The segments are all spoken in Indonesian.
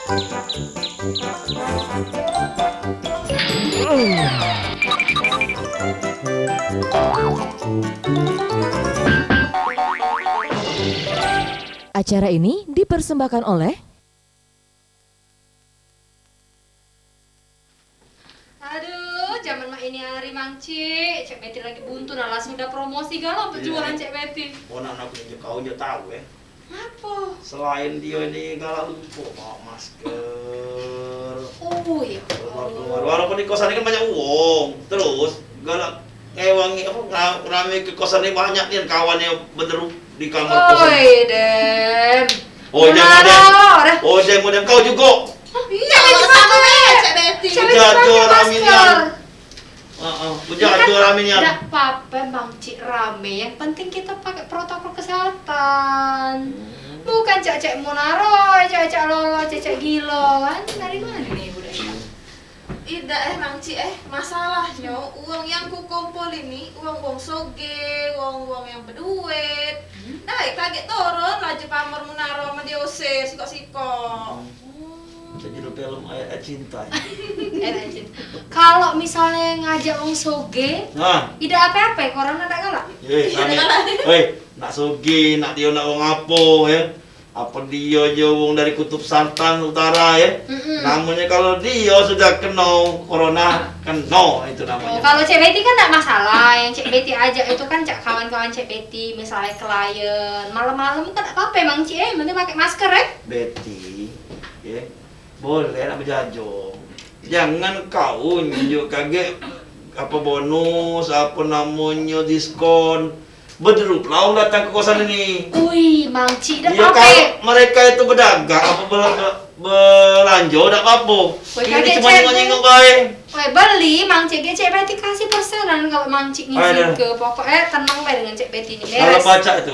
Acara ini dipersembahkan oleh Aduh, zaman mak ini hari Mangci, Cek Betty lagi buntu, nah langsung udah promosi galau penjualan Cek Betty. Oh, anak punya kau aja tahu ya. Apa? Selain dia ini galau lupa bawa masker. Oh iya. Keluar. Walaupun di kosan ini kan banyak uang, terus galak ngewangi apa rame ke kosan ini banyak nih kawannya bener di kamar kosan. Oi, Den. Modem kau juga. Iya, sama Cek Betty. Jatuh raminian. Jatuh raminian. Tidak apa-apa Mangci rame, yang penting kita pakai protokol kesehatan. Bukan cek-cek Munaro, cek-cek Lolo, cek-cek Gilo kan? Dari mana nih budaya? Tidak Mangci masalahnya uang yang kukumpul ini uang soge, uang yang berduit. Naik kaget turun laju pamor Munaro sama diusir siko-siko. Jadi film ayat cinta. Kalau misalnya ngajak wong soge, Nah, tidak apa-apa, corona tak galak. nak sogi, nak dia nak wong apa ya? Apa dia aja wong dari kutub selatan utara ya? Namanya kalau dia sudah kena corona, kena itu namanya. Kalau Cek Betty kan tidak masalah, yang Cek Betty ajak itu kan kawan-kawan Cek Betty, misalnya klien, malam-malam kan tak apa-apa emang Cik, penting pakai masker ya. Betty, ya boleh nak berjajong. Jangan kau nunjuk kaget apa bonus, apa namanya diskon. Berderuplah datang ke kosan ini. Wih, Mang Cik, dah Ya apa? kalau mereka itu berdagang apa belanja dak apa. Ini cuma nyinggung baik. Weh, beli Mang Cik, Cek Betty kasih persenan kalau Mang Cik ngisi ke pokoknya tenang bae dengan Cek Betty ini. Kalau Beres. baca itu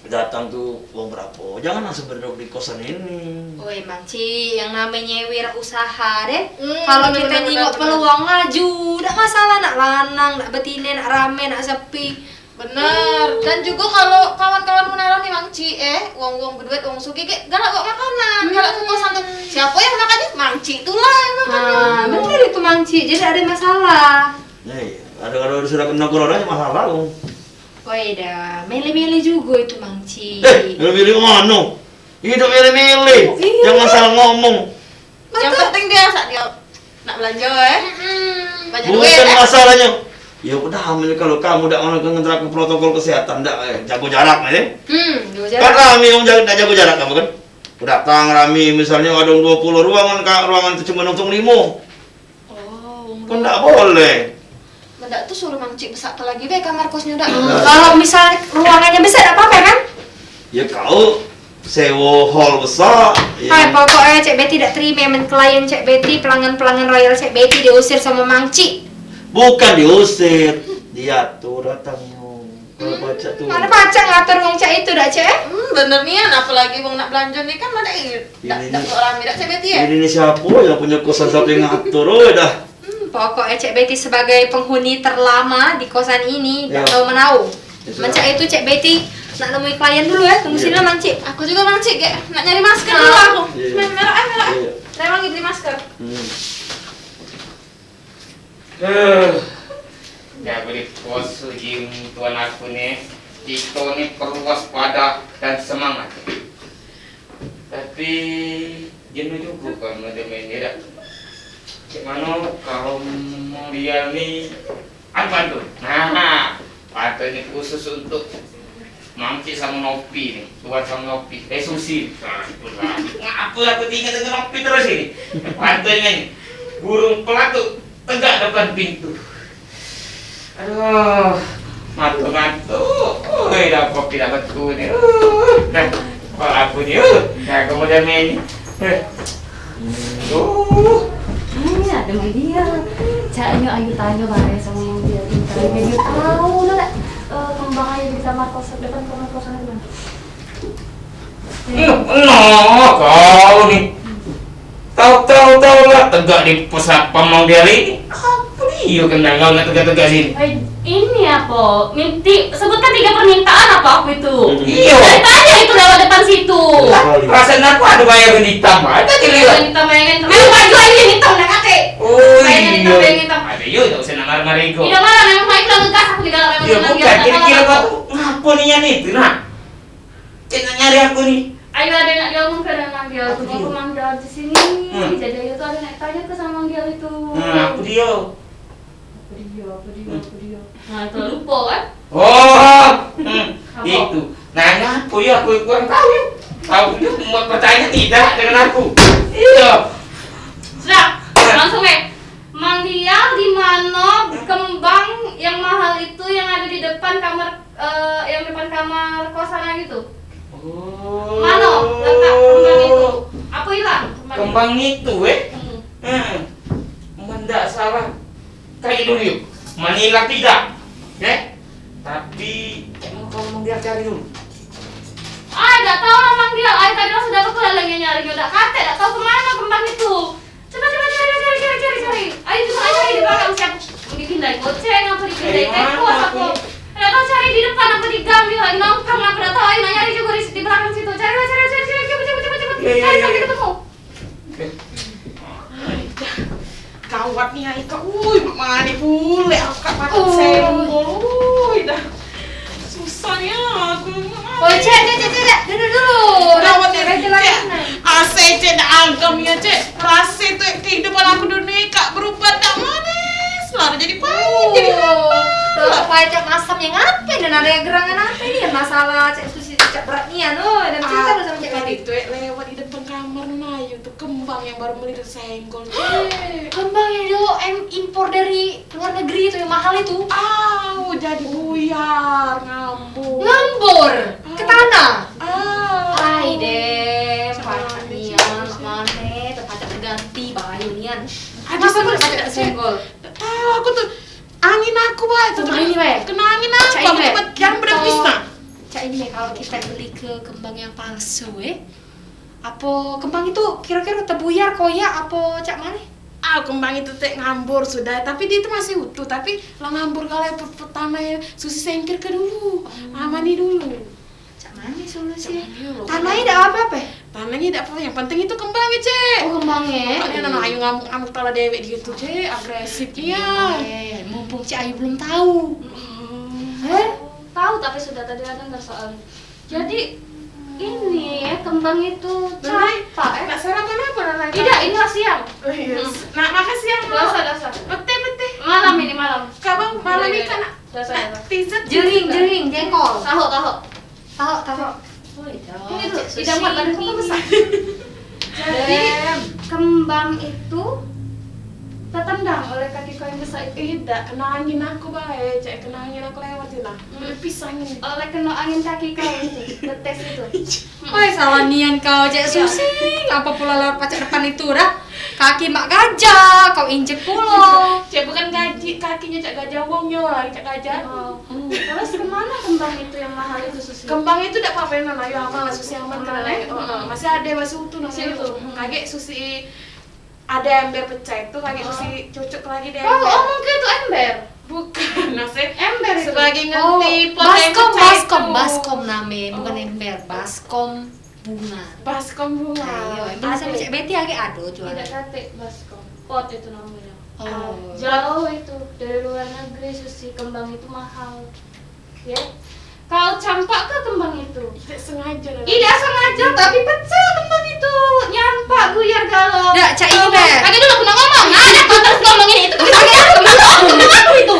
datang tuh uang berapa? Jangan langsung berduduk di kosan ini. Woi Mang Cik, yang namanya wirausaha deh. Kalau kita nengok peluang maju, tidak masalah nak lanang, nak betina, nak rame, nak sepi. Bener. Dan juga kalau kawan-kawan Munaro nih Mangci uang berduit, uang sugi galak bawa makanan. Galak ke kosan tuh. Siapa yang makannya? Mangci itulah yang makan. Nah, bener itu Mang Cik, jadi ada masalah. Iya, ada sudah kena corona masalah loh. Woi dah, milih-milih juga itu Mang Cik. Milih-milih mana? Hidup milih-milih. Iya. Jangan salah ngomong. Yang penting dia saat dia nak belanja banyak duit. Bukan masalahnya. Ya udah, kalau kamu tidak menerapkan protokol kesehatan, tidak jago jarak ya. Jago Kan jarak. rame yang jago jarak kamu kan. Datang rame misalnya ada 20 ruangan itu cuma nonton 5. Kan tidak boleh. Mendak tuh suruh Mangci besar lagi deh kamar kosnya dak. Kalau misalnya ruangannya besar, tidak apa-apa kan? Ya kau sewa hall besar. Hai, pokoknya Cek Betty tidak terima men klien Cek Betty, pelanggan-pelanggan royal Cek Betty diusir sama Mang Cik. Bukan diusir, diatur datangnya. Kalau baca tuh. Mana baca ngatur wong Cek itu dak Cek? Bener nih apalagi wong nak belanja nih kan ada dak rame dak Cek Betty ya. Ini siapa yang punya kosan tapi ngatur? Oh dah. Pokoknya Cek Betty sebagai penghuni terlama di kosan ini Ya. tidak tahu menau. Ya, sudah. Mencak itu Cek Betty nak nemui klien dulu ya, tunggu sini Mang Cik. Aku juga Mangci nak nyari masker dulu aku. Iya. Merah. Iya. Saya lagi beli masker. Ya beri pos lagi tuan aku nih. Kita nih perlu waspada dan semangat. Tapi jenuh juga kan model ini dah. Gimana kalau mau dia nih apa tuh? Nah, atau ini khusus untuk Mangci sama Nopi nih, tuan sama Nopi, Susi. Ngapa aku tinggal dengan Nopi terus ini? Pantainya ini, burung pelatu tegak depan pintu. Aduh, mantu-mantu, dah kopi dapat ku nih. Nah, kalau aku nih, nah kemudian ini. Ini ada dia. Caranya ayo tanya bareng sama dia. Dia tahu lah. Kembang aja di kamar kos depan kamar kosan itu. Kau nih. Tahu lah tegak di pusat pamong dia ini. Apa dia kenal kau nak tegak-tegak sini? Ini apa? Minti sebutkan 3 permintaan apa aku itu? Iya. Dari tadi itu lewat depan situ. Perasaan aku ada bayangan hitam. Ada dilihat. Kita bayangin temen baju aja yang hitam dah kakek. Oh Bayangan hitam, bayangan hitam. Ada yuk, tak usah nak marah ego. Tidak marah, memang Mike bilang ngegas aku di dalam memang Ya bilang bukan, kira-kira kau tuh ngapa nih yang itu nak? Cek nak nyari aku nih. Ayo ada yang ngomong ke dengan manggil tuh, aku manggil di sini. Jadi itu ada naik tanya ke sama manggil itu. Aku dia. Apa dia. Nah itu lupa kan? Oh, Apa? itu. Nanya aku ya, aku kurang tahu ya. Tahu dia mau percaya tidak dengan aku. Iya. Sudah, langsung manggil di mana kembang yang mahal itu yang ada di depan kamar yang depan kamar kosan gitu. Oh. Mana letak kembang itu? Apa hilang? Kembang itu, Mendak salah. Kayak dulu yuk. Manila tidak. Tapi kau menggiat cari dulu. Tidak tahu lah manggil. Tadi langsung dapat tuh lagi nyari udah kate, tidak tahu kemana kembang itu. Coba cari. Ayo juga cari di belakang siap dipindahin goceng apa dipindahin tekos aku. Tidak tahu cari di depan apa di gang dia lagi nongkrong aku tidak tahu. Ayo nyari juga di belakang situ. Cari cepet. Cari sampai ketemu. Kawat nih Aika, mana pule aku pakai senggol, dah susahnya aku. Cek, duduk. Rawat dia AC cek dah angkam ya cek. Rasa tu kehidupan aku dunia kak berubah dah manis, lalu jadi pahit, jadi Apa cek masam yang apa dan ada yang gerangan apa ini ya masalah cek susi cek beratnya dan cerita lu sama cek tadi tadi. tu lewat di depan kamar Nayu tuh kembang yang baru beli dari senggol. Kembang yang lo impor dari luar negeri itu yang mahal itu. Jadi buyar Ngambur ke tanah. Ay deh, pacak nian, mana tempat terganti bayu nian. Aduh, Masa boleh pacak senggol? Tahu aku tuh angin aku tuh. Kena angin, Bay? Kena angin aku. Cak ini, Aku jangan berpisah. Cak ini kalau kita beli ke kembang yang palsu apa kembang itu kira-kira terbuyar koyak apa cak mana? Kembang itu teh ngambur sudah, tapi dia itu masih utuh. Tapi lo ngambur kalau pertama susi sengkir ke dulu, amani dulu. Cak mana solusi? Tanahnya Tanahnya ada apa? Tanahnya tidak apa, yang penting itu kembangnya cek. Oh kembangnya. Makanya nana ayu ngamuk-ngamuk tala dewek gitu cek, agresif dia. Mumpung Cik Ayu belum tahu. Tahu tapi sudah tadi ada nggak soal. Jadi ini kembang itu campak Nak sarapan apa nana? Tidak, ini siang. Nah makasih ya. Dosa. Bete. Malam ini malam. Kabang malam ini kan Dosa. tiset Jering, jengkol. Tahu. Ini tuh tidak buat badan kamu besar. Jadi kembang itu tertendang oleh kaki kau yang besar itu. tidak kena angin aku baik, cek kena angin aku lewatin lah. Pisah angin. Oleh kena angin kaki kau itu, betes itu. Woi salah nian kau Cek Susi. Apa pula lewat pacak depan itu dah? Kaki mak gajah, kau injek pula. Cek bukan gaji kakinya cek gajah wongnya lagi cek gajah. Terus kemana kembang itu yang mahal itu Susi? Kembang itu tidak apa-apa nana, yo aman lah susi aman karena masih ada masih utuh nana. Masih utuh. Kaget susi ada ember pecah itu kaget susi cocok lagi deh. Mungkin itu ember. Bukan, nasi Ember itu. sebagai ngerti Baskom name, bukan ember, baskom bunga. baskom bunga. Ayo, beli sama Cek Betty lagi ado jualan. Tidak katik baskom. Pot itu namanya. Oh. Jauh itu dari luar negeri Susi, kembang itu mahal. Ya. Kau campak ke kembang itu? Tidak sengaja nana. Tidak sengaja, tapi pecah kembang itu. Nyampak buyar galau. Dak, Cak ini Ber. Lagi dulu aku nak ngomong. Ada kau terus ngomongin itu. Kembang aku itu.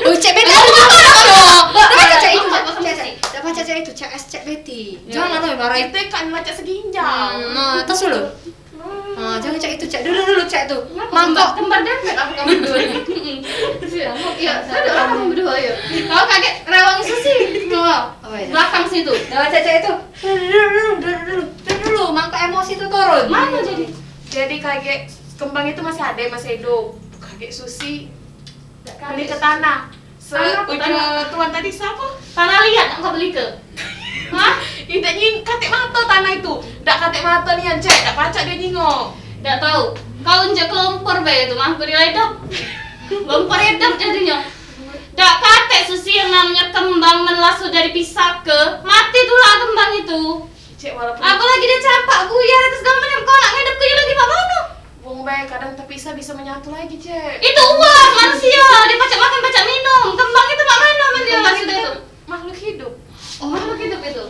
Oh, Cek Betty. Dapat Cak itu, Cek Betty. Jangan marah itu. Itu kan macam seginjal. Nah, tas dulu. Jangan Cak itu, Cak. Dulu Cak tuh. Mangkok. Kembar dempet aku kamu berdua ini. Iya, ada orang kamu berdua ya. Kau kaget rewangi Susi. Belakang situ. Dapat Cak itu. Dulu. Mangkok emosi itu turun. Mana jadi? Jadi kaget kembang itu masih ada, masih hidup. Kaget susi beli ke tanah. Tanah, tanah. Tuan tadi siapa? Tanah liat enggak beli ke? Hah? Tidak nying katek mata tanah itu. Dak katek mata nih yang cek, dak pacak dia nyingok. Enggak tahu. Kau injak kelompor bae itu mah beri ledap. Lompor edap jadinya. Dak kate susi yang namanya kembang melasu dari pisake. Mati tuh lah kembang itu. Cek walaupun Apalagi dia campak buyar itu segala macam. Kau nak ngedep ke lagi mak mana? wong baik kadang tapi bisa menyatu lagi, Cek. Itu uang manusia. Dia pacak makan pacak minum. Kembang itu mak mana men dia Kembang sudah itu itu. makhluk hidup. Oh, makhluk hidup itu.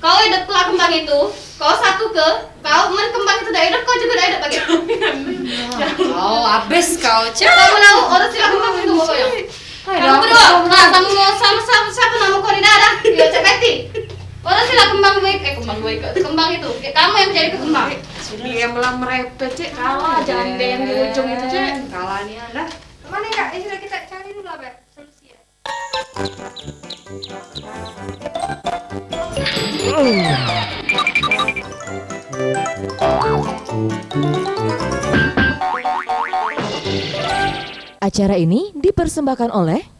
Kau hidup ke kembang itu. Kau satu ke. Kau men kembang itu dah hidup. Kau juga dah hidup bagi. Oh, habis kau, Cek. Kamu tahu orang sila kembang itu pokoknya. Kamu berdua. Nah, kamu sama siapa nama kau di dadah? Ya Cek Betty. Orang sila kembang kembang itu. Kamu yang menjadi kembang. Dia malah merepet, Cek. Kalah janda yang di ujung itu, Cek. Kalah nih Anda. Mana enggak? Sudah kita cari dulu lah, Beb. Solusi ya. Acara ini dipersembahkan oleh